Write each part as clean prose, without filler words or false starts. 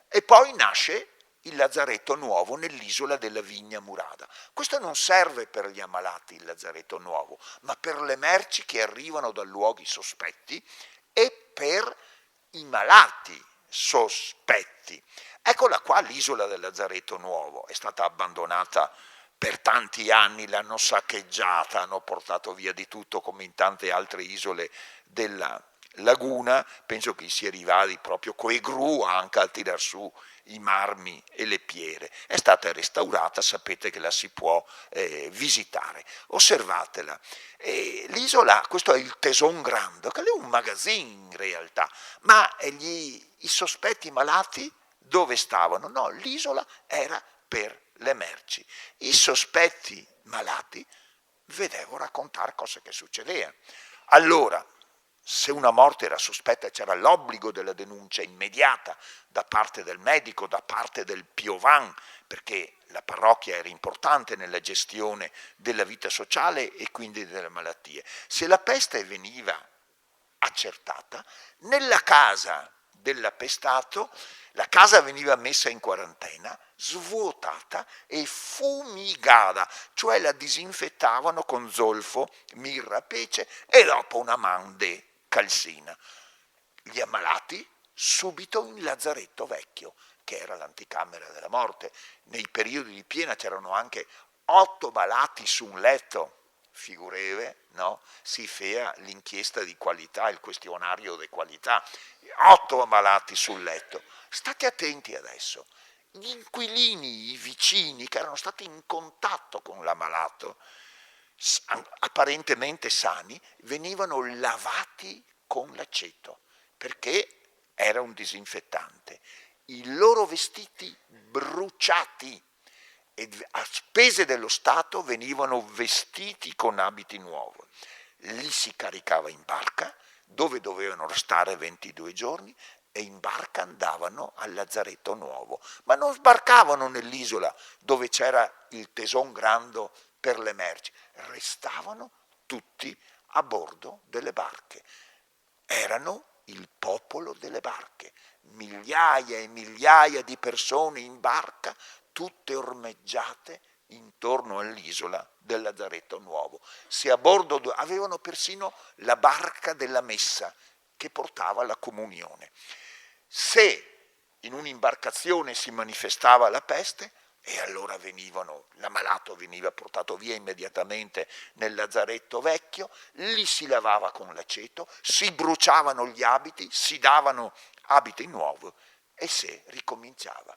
E poi nasce il lazzaretto nuovo nell'isola della Vigna Murada. Questo non serve per gli ammalati, il lazzaretto nuovo, ma per le merci che arrivano da luoghi sospetti e per i malati sospetti. Eccola qua l'isola del lazzaretto nuovo, è stata abbandonata per tanti anni, l'hanno saccheggiata, hanno portato via di tutto come in tante altre isole della laguna. Penso che si arrivati proprio coi gru anche a tirar su i marmi e le pietre. È stata restaurata, sapete che la si può visitare. Osservatela. L'isola, questo è il Teson Grande, che è un magazzino in realtà, ma i sospetti malati dove stavano? No, l'isola era per le merci. I sospetti malati vedevo raccontare cose che succedevano. Allora, se una morte era sospetta c'era l'obbligo della denuncia immediata da parte del medico, da parte del piovan, perché la parrocchia era importante nella gestione della vita sociale e quindi delle malattie. Se la peste veniva accertata, nella casa dell'appestato la casa veniva messa in quarantena, svuotata e fumigata, cioè la disinfettavano con zolfo, mirra, pece e dopo una man de calzina. Gli ammalati subito in lazzaretto vecchio, che era l'anticamera della morte. Nei periodi di piena c'erano anche 8 malati su un letto, figureve, no? Si fea l'inchiesta di qualità, il questionario di qualità, 8 malati sul letto. State attenti adesso, gli inquilini, i vicini che erano stati in contatto con l'ammalato, apparentemente sani, venivano lavati con l'aceto, perché era un disinfettante. I loro vestiti bruciati e a spese dello Stato venivano vestiti con abiti nuovi. Li si caricava in barca, dove dovevano restare 22 giorni, e in barca andavano al lazzaretto nuovo. Ma non sbarcavano nell'isola dove c'era il Teson Grande per le merci, restavano tutti a bordo delle barche. Erano il popolo delle barche, migliaia e migliaia di persone in barca, tutte ormeggiate intorno all'isola del lazzaretto nuovo. Se a bordo avevano persino la barca della messa che portava la comunione. Se in un'imbarcazione si manifestava la peste, e allora l'ammalato veniva portato via immediatamente nel lazzaretto vecchio, lì si lavava con l'aceto, si bruciavano gli abiti, si davano abiti nuovi e si ricominciava.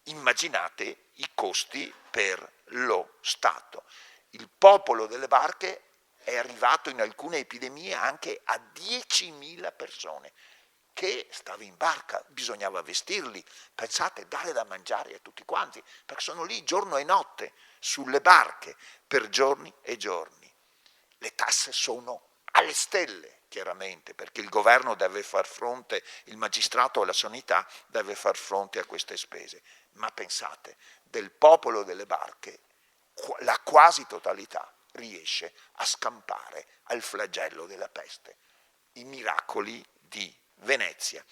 Immaginate i costi per lo Stato. Il popolo delle barche è arrivato in alcune epidemie anche a 10.000 persone che stava in barca, bisognava vestirli, pensate, dare da mangiare a tutti quanti, perché sono lì giorno e notte sulle barche per giorni e giorni. Le tasse sono alle stelle, chiaramente, perché il governo deve far fronte, il magistrato e la sanità deve far fronte a queste spese. Ma pensate, del popolo delle barche, la quasi totalità riesce a scampare al flagello della peste. I miracoli di Venezia.